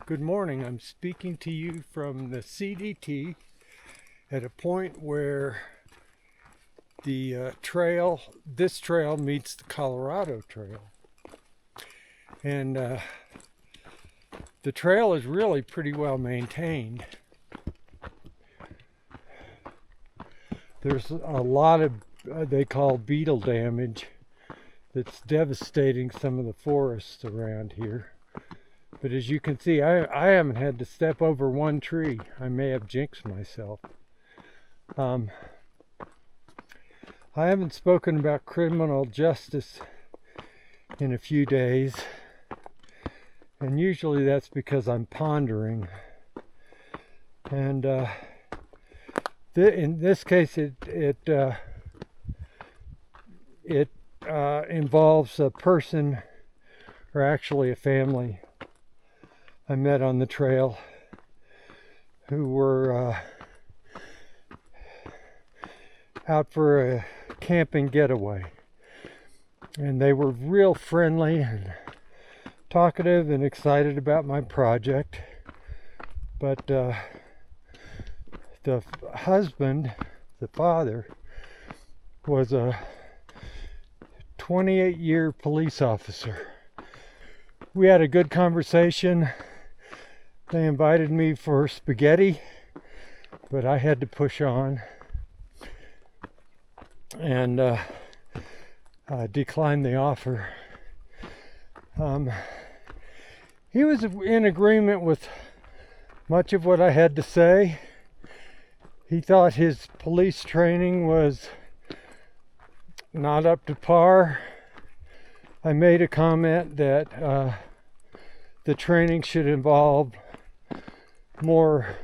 Good morning. I'm speaking to you from the CDT at a point where the this trail meets the Colorado Trail. And the trail is really pretty well maintained. There's a lot of they call beetle damage that's devastating some of the forests around here. But as you can see, I haven't had to step over one tree. I may have jinxed myself. I haven't spoken about criminal justice in a few days. And usually that's because I'm pondering. And in this case, it involves a person, or actually a family, I met on the trail who were out for a camping getaway, and they were real friendly and talkative and excited about my project. But the husband, the father, was a 28-year police officer. We had a good conversation. They invited me for spaghetti, but I had to push on and declined the offer. He was in agreement with much of what I had to say. He thought his police training was not up to par. I made a comment that the training should involve more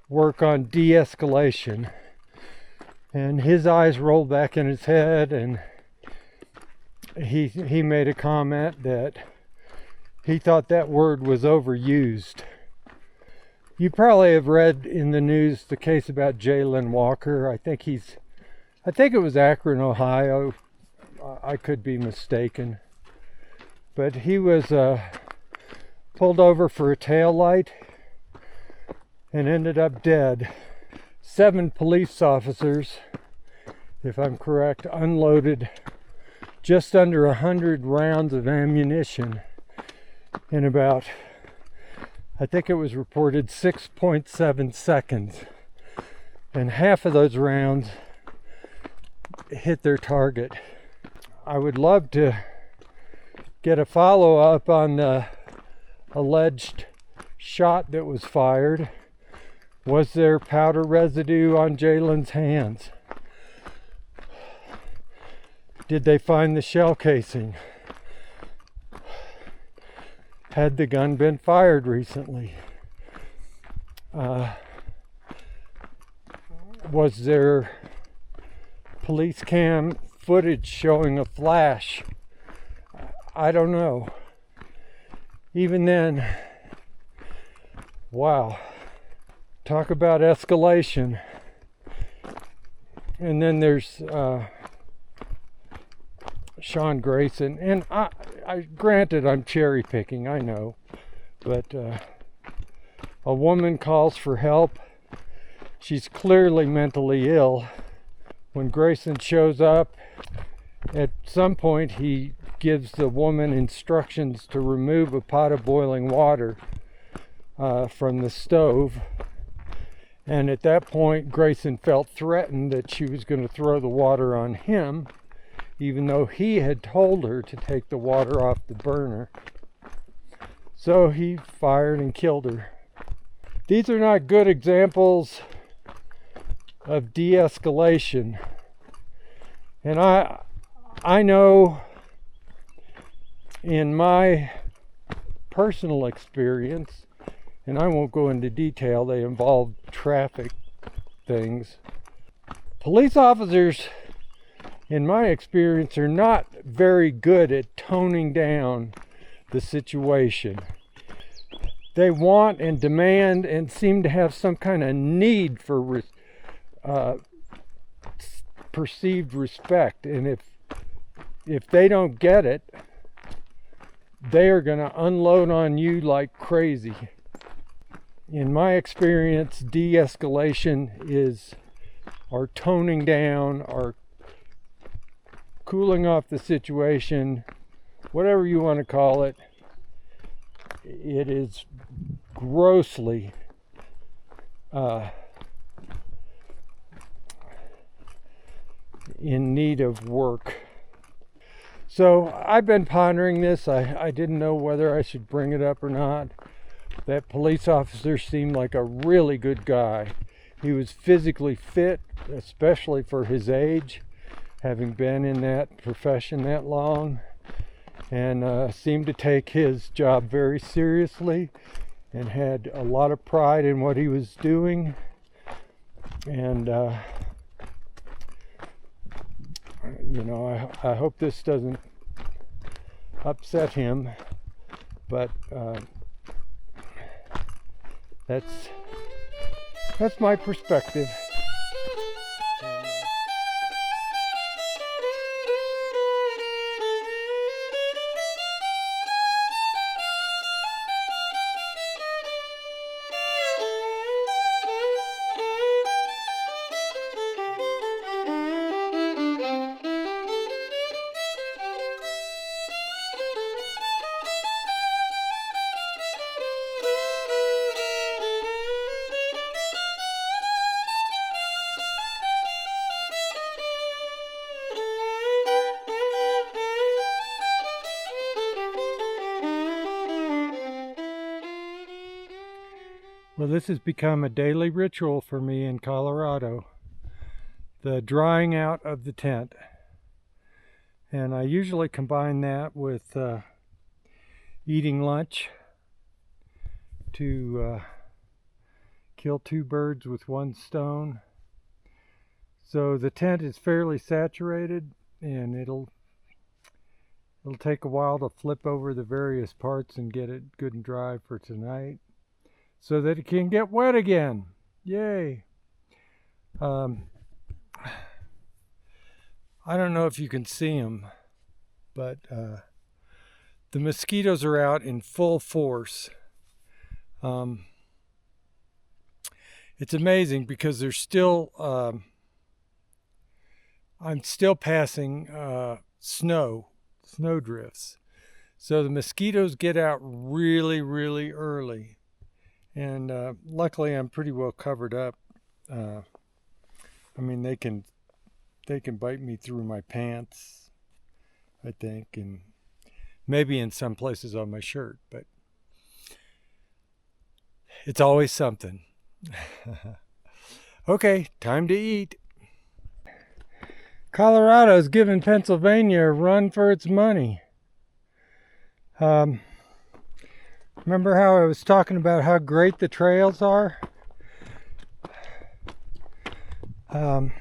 work on de-escalation, and his eyes rolled back in his head, and he made a comment that he thought that word was overused. You probably have read in the news the case about Jaylen Walker. I think it was Akron, Ohio. I could be mistaken, but he was pulled over for a tail light and ended up dead. 7 police officers, if I'm correct, unloaded just under 100 rounds of ammunition in about, I think it was reported, 6.7 seconds. And half of those rounds hit their target. I would love to get a follow-up on the alleged shot that was fired. Was there powder residue on Jaylen's hands? Did they find the shell casing? Had the gun been fired recently? Was there police cam footage showing a flash? I don't know. Even then, wow. Talk about escalation. And then there's Sean Grayson. And I granted, I'm cherry picking, I know. But a woman calls for help. She's clearly mentally ill. When Grayson shows up, at some point he gives the woman instructions to remove a pot of boiling water from the stove. And at that point, Grayson felt threatened that she was going to throw the water on him, even though he had told her to take the water off the burner. So he fired and killed her. These are not good examples of de-escalation. And I know in my personal experience, and I won't go into detail, they involve traffic things. Police officers, in my experience, are not very good at toning down the situation. They want and demand and seem to have some kind of need for perceived respect, and if they don't get it, they are going to unload on you like crazy. In my experience, de-escalation is our toning down, our cooling off the situation, whatever you want to call it. It is grossly in need of work. So I've been pondering this. I didn't know whether I should bring it up or not. That police officer seemed like a really good guy. He was physically fit, especially for his age, having been in that profession that long, and seemed to take his job very seriously and had a lot of pride in what he was doing. And you know, I hope this doesn't upset him, but that's my perspective. Well, this has become a daily ritual for me in Colorado, the drying out of the tent. And I usually combine that with eating lunch to kill two birds with one stone. So the tent is fairly saturated, and it'll take a while to flip over the various parts and get it good and dry for tonight, so that it can get wet again. Yay! I don't know if you can see them, but the mosquitoes are out in full force. It's amazing because there's still, I'm still passing snow drifts. So the mosquitoes get out really, really early. And luckily I'm pretty well covered up. I mean, they can bite me through my pants, I think, and maybe in some places on my shirt, but it's always something. Okay, time to eat. Colorado's giving Pennsylvania a run for its money. Remember how I was talking about how great the trails are? On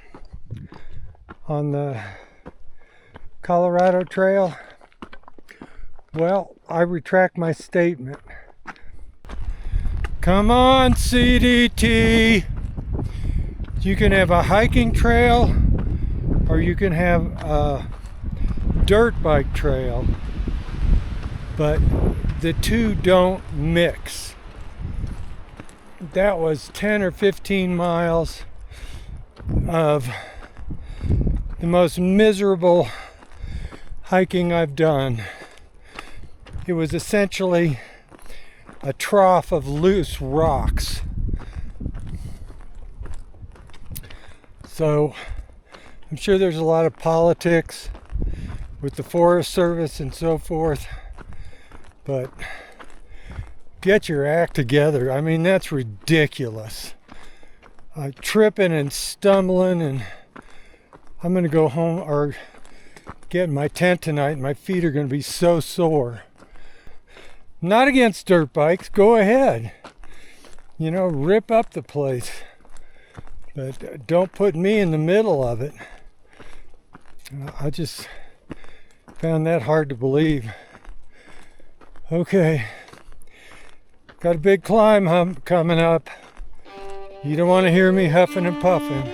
the Colorado Trail? Well, I retract my statement. Come on, CDT! You can have a hiking trail, or you can have a dirt bike trail, but the two don't mix. That was 10 or 15 miles of the most miserable hiking I've done. It was essentially a trough of loose rocks. So I'm sure there's a lot of politics with the Forest Service and so forth, but get your act together. I mean, that's ridiculous. Tripping and stumbling, and I'm going to go home or get in my tent tonight, and my feet are going to be so sore. Not against dirt bikes, go ahead. You know, rip up the place. But don't put me in the middle of it. I just found that hard to believe. Okay, got a big climb coming up. You don't want to hear me huffing and puffing.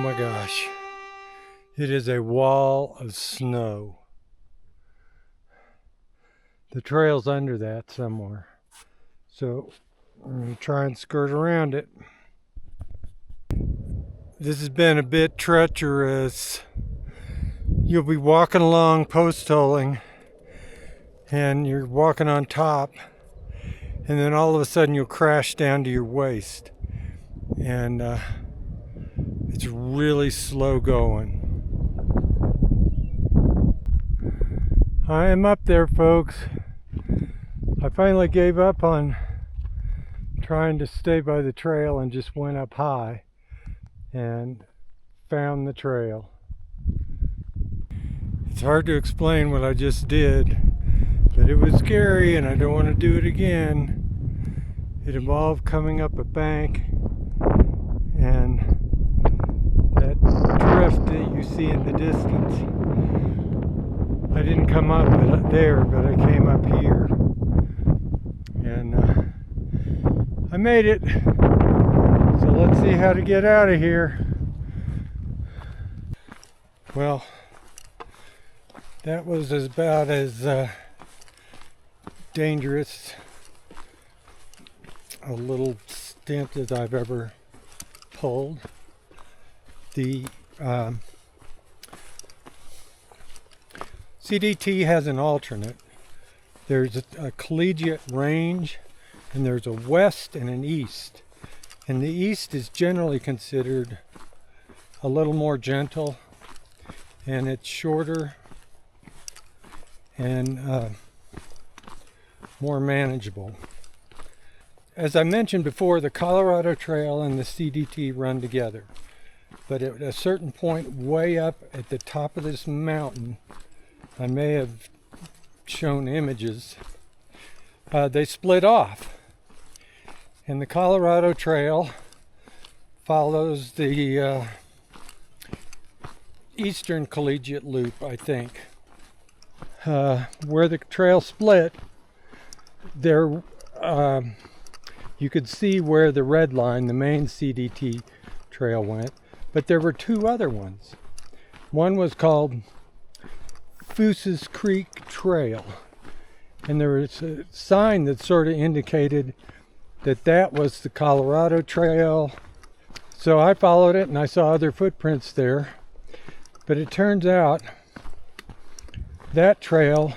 my gosh. It is a wall of snow. The trail's under that somewhere. So I'm going to try and skirt around it. This has been a bit treacherous. You'll be walking along post-holing and you're walking on top, and then all of a sudden you'll crash down to your waist. And it's really slow going. I am up there, folks. I finally gave up on trying to stay by the trail and just went up high and found the trail. It's hard to explain what I just did, but it was scary and I don't want to do it again. It involved coming up a bank, and that drift that you see in the distance, I didn't come up there, but I came up here, and I made it. So let's see how to get out of here. Well, that was about as dangerous a little stint as I've ever pulled. The CDT has an alternate. There's a collegiate range, and there's a west and an east. And the east is generally considered a little more gentle, and it's shorter and more manageable. As I mentioned before, the Colorado Trail and the CDT run together. But at a certain point way up at the top of this mountain, I may have shown images, they split off. And the Colorado Trail follows the Eastern Collegiate Loop, I think. Where the trail split, there you could see where the red line, the main CDT trail, went, but there were two other ones. One was called Foose's Creek Trail, and there was a sign that sort of indicated that that was the Colorado Trail. So I followed it and I saw other footprints there, but it turns out that trail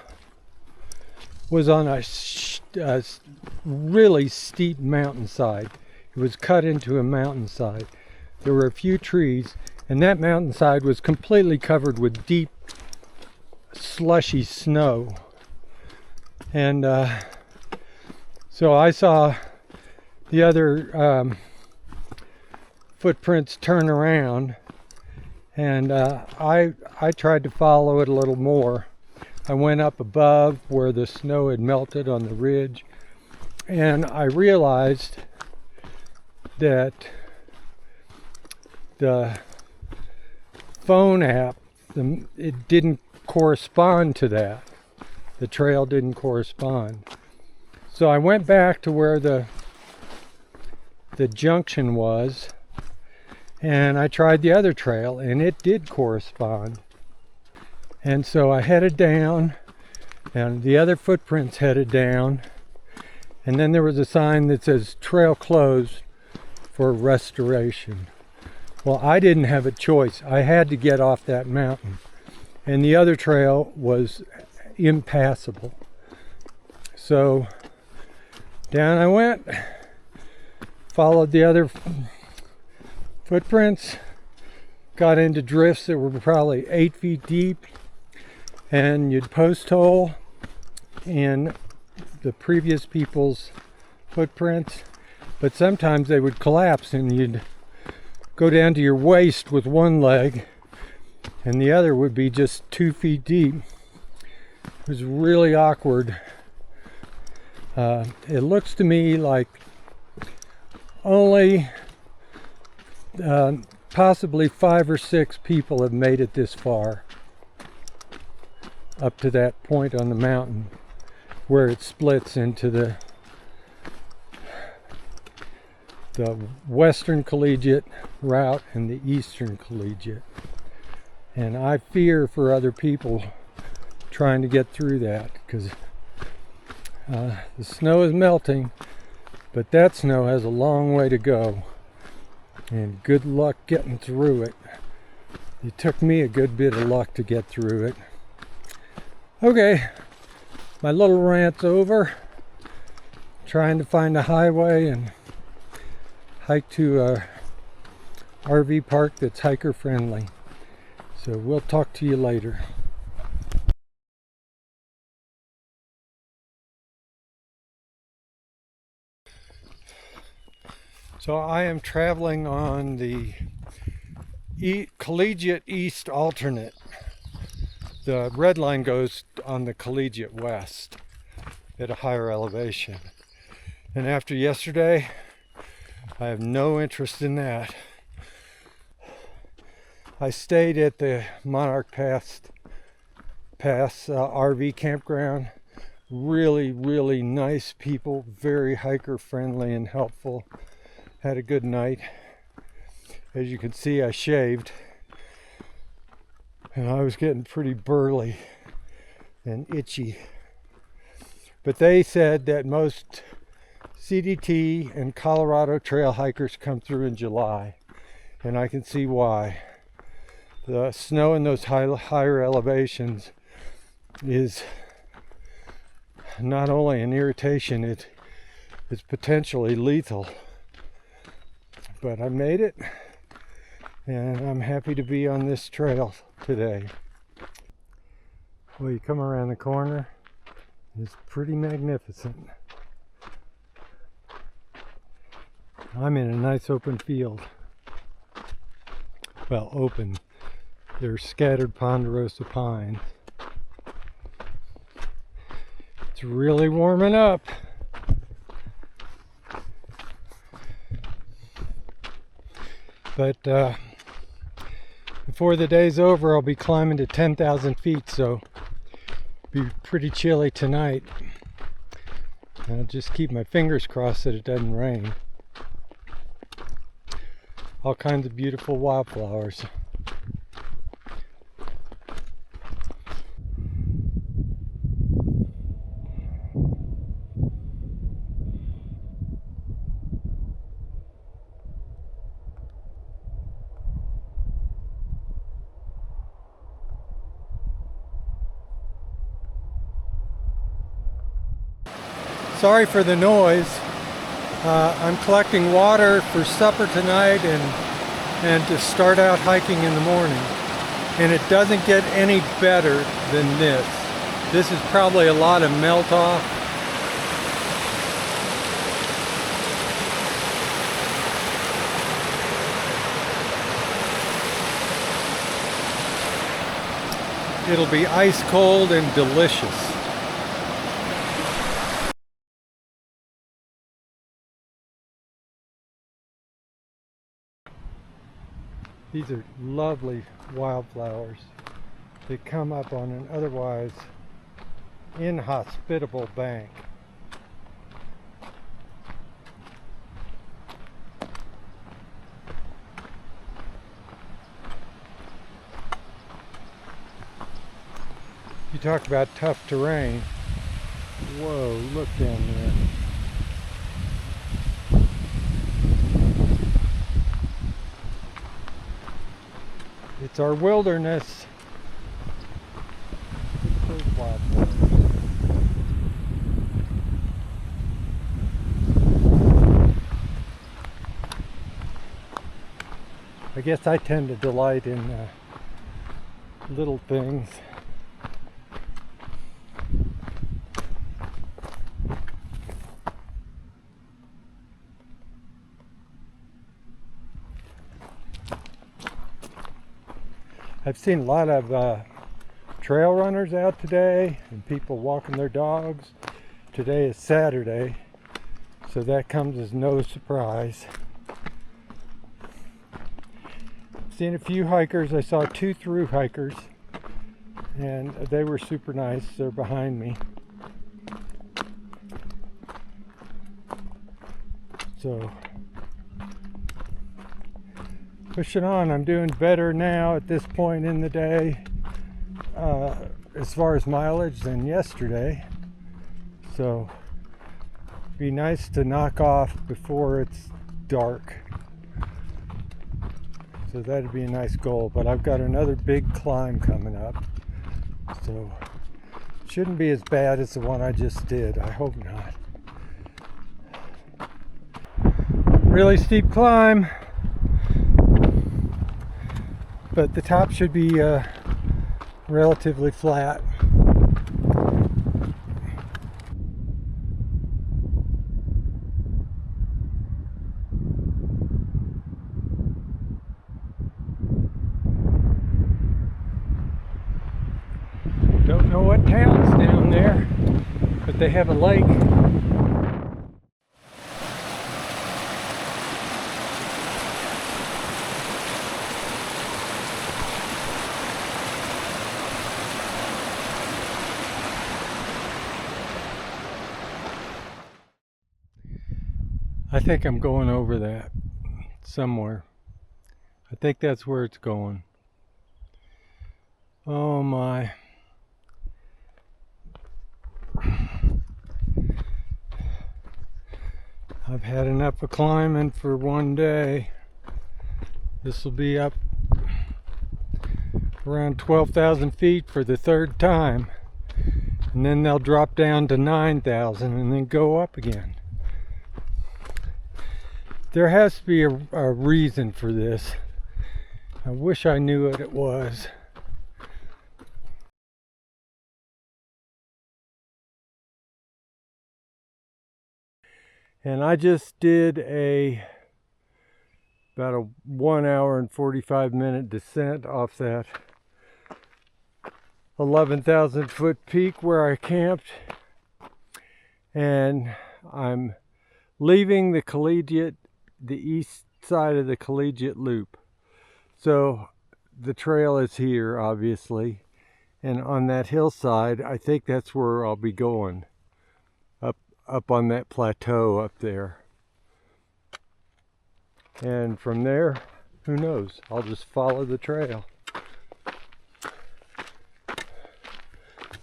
was on a really steep mountainside. It was cut into a mountainside. There were a few trees, and that mountainside was completely covered with deep, slushy snow. And so I saw the other footprints turn around, and I tried to follow it a little more. I went up above where the snow had melted on the ridge, and I realized that the phone app, it didn't correspond to that. The trail didn't correspond. So I went back to where the junction was, and I tried the other trail, and it did correspond. And so I headed down, and the other footprints headed down, and then there was a sign that says trail closed for restoration. Well, I didn't have a choice. I had to get off that mountain, and the other trail was impassable. So down I went, followed the other footprints, got into drifts that were probably 8 feet deep, and you'd post hole in the previous people's footprints, but sometimes they would collapse and you'd go down to your waist with one leg and the other would be just 2 feet deep. It was really awkward. It looks to me like only possibly 5 or 6 people have made it this far up to that point on the mountain where it splits into the Western Collegiate route and the Eastern Collegiate. And I fear for other people trying to get through that, because the snow is melting, but that snow has a long way to go. And good luck getting through it. It took me a good bit of luck to get through it. Okay, my little rant's over. Trying to find a highway and hike to a RV park that's hiker friendly. So we'll talk to you later. So I am traveling on the Collegiate East alternate. The red line goes on the Collegiate West at a higher elevation. And after yesterday, I have no interest in that. I stayed at the Monarch Pass RV campground. Really nice people, very hiker friendly and helpful. Had a good night. As you can see, I shaved, and I was getting pretty burly and itchy. But they said that most CDT and Colorado Trail hikers come through in July, and I can see why. The snow in those higher elevations is not only an irritation, it's potentially lethal. But I made it, and I'm happy to be on this trail today. Well, you come around the corner, it's pretty magnificent. I'm in a nice open field. Well, open. There's scattered ponderosa pines. It's really warming up. But before the day's over, I'll be climbing to 10,000 feet, so it'll be pretty chilly tonight. And I'll just keep my fingers crossed that it doesn't rain. All kinds of beautiful wildflowers. Sorry for the noise. I'm collecting water for supper tonight and to start out hiking in the morning. And it doesn't get any better than this. This is probably a lot of melt off. It'll be ice cold and delicious. These are lovely wildflowers. They come up on an otherwise inhospitable bank. You talk about tough terrain. Whoa, look down there. It's our wilderness. Those wildflowers. I guess I tend to delight in little things. I've seen a lot of trail runners out today and people walking their dogs. Today is Saturday, so that comes as no surprise. I've seen a few hikers. I saw 2 through hikers, and they were super nice. They're behind me. So Pushing on. I'm doing better now at this point in the day as far as mileage than yesterday. So be nice to knock off before it's dark. So that'd be a nice goal, but I've got another big climb coming up. So shouldn't be as bad as the one I just did. I hope not. Really steep climb, but the top should be relatively flat. Don't know what town's down there, but they have a lake. I think I'm going over that somewhere. I think that's where it's going. Oh my. I've had enough of climbing for one day. This will be up around 12,000 feet for the third time. And then they'll drop down to 9,000 and then go up again. There has to be a reason for this. I wish I knew what it was. And I just did about a 1 hour and 45 minute descent off that 11,000 foot peak where I camped. And I'm leaving the east side of the Collegiate Loop. So the trail is here, obviously. And on that hillside, I think that's where I'll be going. Up on that plateau up there. And from there, who knows? I'll just follow the trail.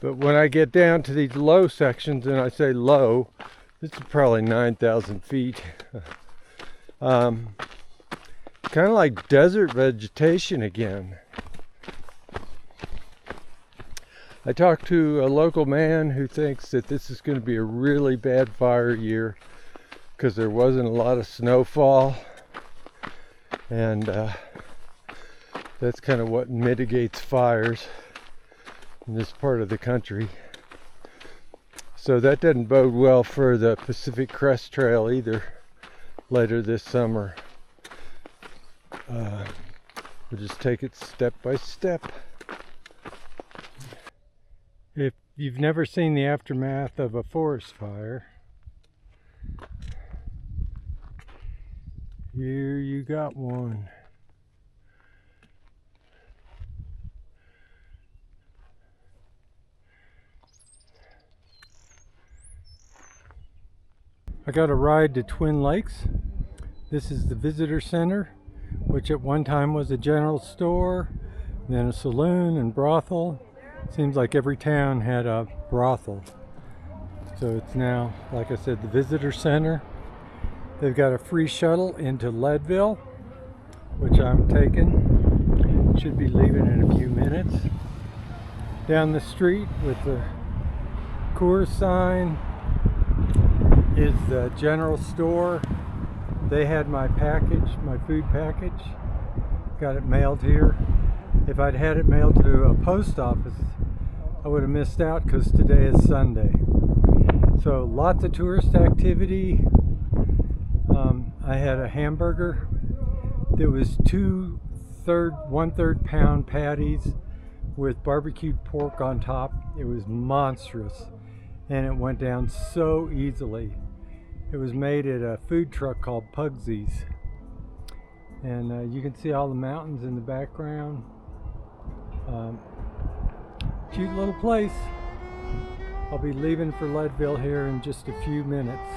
But when I get down to these low sections, and I say low, this is probably 9,000 feet. Kind of like desert vegetation again. I talked to a local man who thinks that this is going to be a really bad fire year because there wasn't a lot of snowfall, and that's kind of what mitigates fires in this part of the country. So that doesn't bode well for the Pacific Crest Trail either later this summer. We'll just take it step by step. If you've never seen the aftermath of a forest fire, here you got one. I got a ride to Twin Lakes. This is the visitor center, which at one time was a general store, then a saloon and brothel. Seems like every town had a brothel. So it's now, like I said, the visitor center. They've got a free shuttle into Leadville, which I'm taking. Should be leaving in a few minutes. Down the street with the Coors sign is the general store. They had my package, my food package. Got it mailed here. If I'd had it mailed to a post office, I would have missed out because today is Sunday. So lots of tourist activity. I had a hamburger. There was 1/3 pound patties with barbecued pork on top. It was monstrous, and it went down so easily. It was made at a food truck called Pugsy's, and you can see all the mountains in the background. Cute little place. I'll be leaving for Leadville here in just a few minutes.